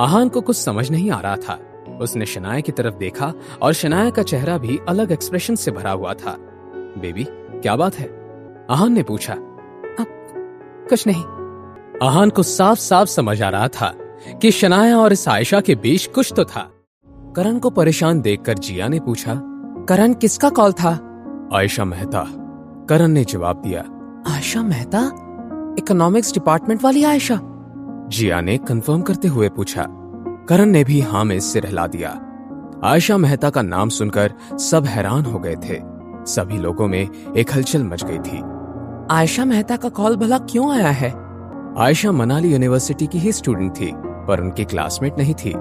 आहान को कुछ समझ नहीं आ रहा था। उसने शनाया की तरफ देखा और शनाया का चेहरा भी अलग एक्सप्रेशन से भरा हुआ था। बेबी, क्या बात है? आहान ने पूछा। कुछ नहीं। आहान को साफ साफ समझ आ रहा था कि शनाया और इस आयशा के बीच कुछ तो था। करण को परेशान देखकर जिया ने पूछा, करण, किसका कॉल था? आयशा मेहता, करण ने जवाब दिया। आयशा मेहता? इकोनॉमिक्स डिपार्टमेंट वाली आयशा? जिया ने कंफर्म करते हुए पूछा। करण ने भी हाँ में सिर हिला दिया। आयशा मेहता का नाम सुनकर सब हैरान हो गए थे। सभी लोगों में एक हलचल मच गई थी। आयशा मेहता का कॉल भला क्यों आया है? आयशा मनाली यूनिवर्सिटी की ही स्टूडेंट थी, पर उनकी क्लासमेट नहीं थी।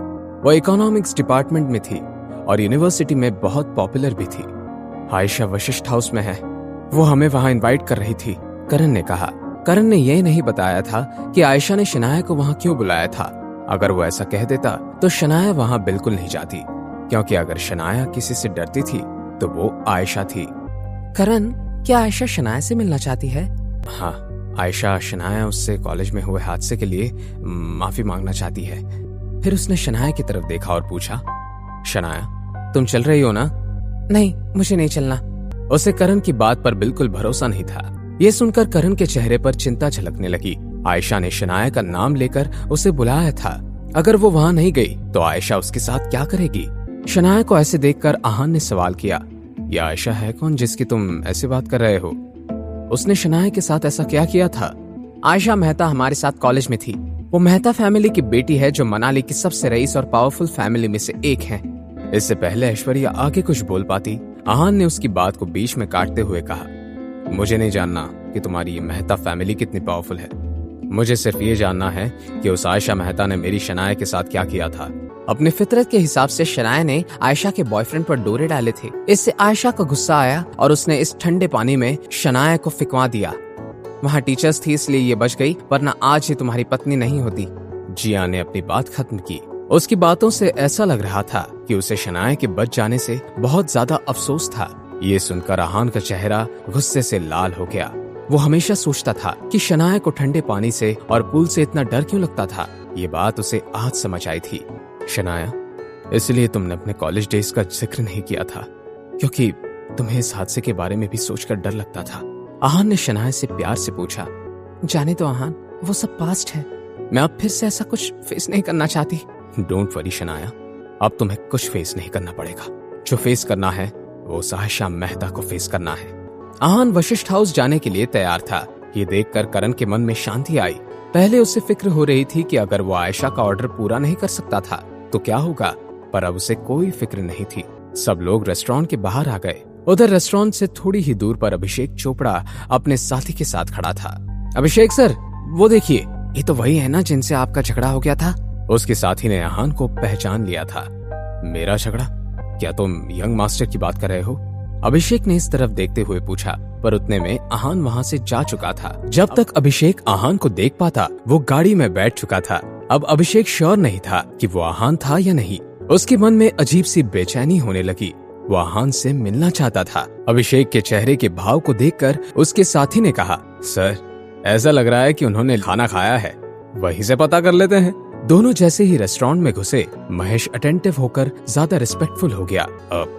वो इकोनॉमिक्स डिपार्टमेंट में थी और यूनिवर्सिटी में बहुत पॉपुलर भी थी। आयशा वशिष्ठ हाउस में है, वो हमें वहां इनवाइट कर रही थी, करण ने कहा। करण ने यह नहीं बताया था कि आयशा ने शनाया को वहां क्यों बुलाया था। अगर वो ऐसा कह देता तो शनाया वहां बिल्कुल नहीं जाती, क्योंकि अगर शनाया किसी से डरती थी तो वो आयशा थी। करण, क्या आयशा शनाया से मिलना चाहती है? हाँ, आयशा शनाया उससे कॉलेज में हुए हादसे के लिए माफी मांगना चाहती है। फिर उसने शनाया की तरफ देखा और पूछा, शनाया, तुम चल रही हो ना? नहीं, मुझे नहीं चलना। उसे करण की बात पर बिल्कुल भरोसा नहीं था। ये सुनकर करण के चेहरे पर चिंता झलकने लगी। आयशा ने शनाया का नाम लेकर उसे बुलाया था। अगर वो वहां नहीं गई तो आयशा उसके साथ क्या करेगी? शनाया को ऐसे देखकर आहान ने सवाल किया, ये आयशा है कौन जिसकी तुम ऐसे बात कर रहे हो? उसने शनाया के साथ ऐसा क्या किया था? आयशा मेहता हमारे साथ कॉलेज में थी। वो मेहता फैमिली की बेटी है जो मनाली की सबसे रईस और पावरफुल फैमिली में से एक है। इससे पहले ऐश्वर्या आगे कुछ बोल पाती, आहान ने उसकी बात को बीच में काटते हुए कहा, मुझे नहीं जानना कि तुम्हारी ये मेहता फैमिली कितनी पावरफुल है। मुझे सिर्फ ये जानना है कि उस आयशा मेहता ने मेरी शनाया के साथ क्या किया था। अपने फितरत के हिसाब से शनाया ने आयशा के बॉयफ्रेंड पर डोरे डाले थे। इससे आयशा को गुस्सा आया और उसने इस ठंडे पानी में शनाया को फिकवा दिया। वहाँ टीचर्स थी इसलिए ये बच गई, वरना आज ही तुम्हारी पत्नी नहीं होती। जिया ने अपनी बात खत्म की। उसकी बातों से ऐसा लग रहा था कि उसे शनाया के बच जाने से बहुत ज्यादा अफसोस था। ये सुनकर आहान का चेहरा गुस्से से लाल हो गया। वो हमेशा सोचता था कि शनाया को ठंडे पानी से और पूल से इतना डर क्यों लगता था। ये बात उसे आज समझ आई थी। शनाया, इसलिए तुमने अपने कॉलेज डेज का जिक्र नहीं किया था, क्योंकि तुम्हें इस हादसे के बारे में भी सोचकर डर लगता था। आहान ने शनाया से प्यार से पूछा, जाने दो आहान, वो सब पास्ट है। मैं अब फिर से ऐसा कुछ फेस नहीं करना चाहती। डोंट वरी शनाया, अब तुम्हें कुछ फेस नहीं करना पड़ेगा। जो फेस करना है वो आयशा मेहता को फेस करना है। आहान वशिष्ठ हाउस जाने के लिए तैयार था। ये देखकर करण के मन में शांति आई। पहले उसे फिक्र हो रही थी कि अगर वो आयशा का ऑर्डर पूरा नहीं कर सकता था तो क्या होगा, पर अब उसे कोई फिक्र नहीं थी। सब लोग रेस्टोरेंट के बाहर आ गए। उधर रेस्टोरेंट से थोड़ी ही दूर पर अभिषेक चोपड़ा अपने साथी के साथ खड़ा था। अभिषेक सर, वो देखिए, ये तो वही है ना जिनसे आपका झगड़ा हो गया था। उसके साथी ने आहान को पहचान लिया था। मेरा झगड़ा? क्या तुम यंग मास्टर की बात कर रहे हो? अभिषेक ने इस तरफ देखते हुए पूछा, पर उतने में आहान वहां से जा चुका था। जब तक अभिषेक आहान को देख पाता वो गाड़ी में बैठ चुका था। अब अभिषेक श्योर नहीं था कि वो आहान था या नहीं। उसके मन में अजीब सी बेचैनी होने लगी। वो आहान से मिलना चाहता था। अभिषेक के चेहरे के भाव को देखकर उसके साथी ने कहा, सर, ऐसा लग रहा है कि उन्होंने खाना खाया है, वहीं से पता कर लेते हैं। दोनों जैसे ही रेस्टोरेंट में घुसे, महेश अटेंटिव होकर ज्यादा रिस्पेक्टफुल हो गया।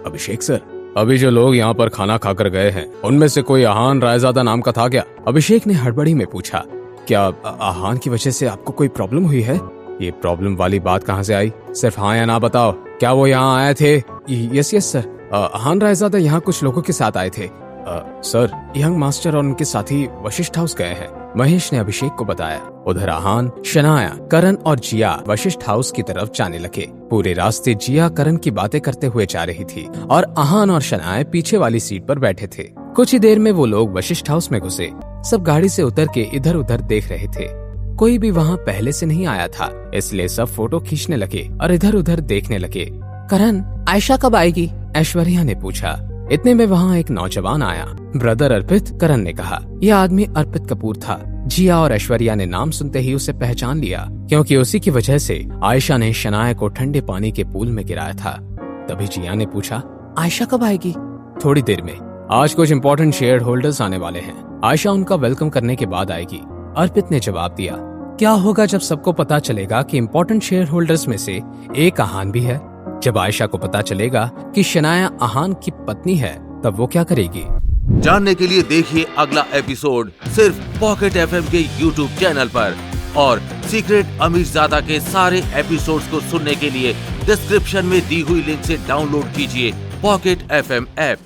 अभिषेक सर, अभी जो लोग यहाँ पर खाना खाकर गए हैं उनमें से कोई आहान रायजादा नाम का था क्या? अभिषेक ने हड़बड़ी में पूछा। क्या आहान की वजह से आपको कोई प्रॉब्लम हुई है? ये प्रॉब्लम वाली बात कहाँ से आई? सिर्फ हाँ या ना बताओ। क्या वो यहाँ आए थे? यस सर, आहान रायजादा यहाँ कुछ लोगों के साथ आए थे। सर, यंग मास्टर और उनके साथी वशिष्ठ हाउस गए हैं, महेश ने अभिषेक को बताया। उधर आहान, शनाया, करण और जिया वशिष्ठ हाउस की तरफ जाने लगे। पूरे रास्ते जिया करण की बातें करते हुए जा रही थी और आहान और शनाया पीछे वाली सीट पर बैठे थे। कुछ ही देर में वो लोग वशिष्ठ हाउस में घुसे। सब गाड़ी से उतर के इधर उधर देख रहे थे। कोई भी वहाँ पहले से नहीं आया था, इसलिए सब फोटो खींचने लगे और इधर उधर देखने लगे। करण, आयशा कब आएगी? ऐश्वर्या ने पूछा। इतने में वहाँ एक नौजवान आया। ब्रदर अर्पित, करण ने कहा। यह आदमी अर्पित कपूर था। जिया और ऐश्वर्या ने नाम सुनते ही उसे पहचान लिया, क्योंकि उसी की वजह से आयशा ने शनाया को ठंडे पानी के पूल में गिराया था। तभी जिया ने पूछा, आयशा कब आएगी? थोड़ी देर में। आज कुछ इम्पोर्टेंट शेयर होल्डर्स आने वाले हैं। आयशा उनका वेलकम करने के बाद आएगी, अर्पित ने जवाब दिया। क्या होगा जब सबको पता चलेगा कि इंपॉर्टेंट शेयर होल्डर्स में से एक आहान भी है? जब आयशा को पता चलेगा कि शनाया आहान की पत्नी है, तब वो क्या करेगी? जानने के लिए देखिए अगला एपिसोड सिर्फ पॉकेट एफएम के यूट्यूब चैनल पर, और सीक्रेट अमीरजादा के सारे एपिसोड्स को सुनने के लिए डिस्क्रिप्शन में दी हुई लिंक से डाउनलोड कीजिए पॉकेट एफएम ऐप।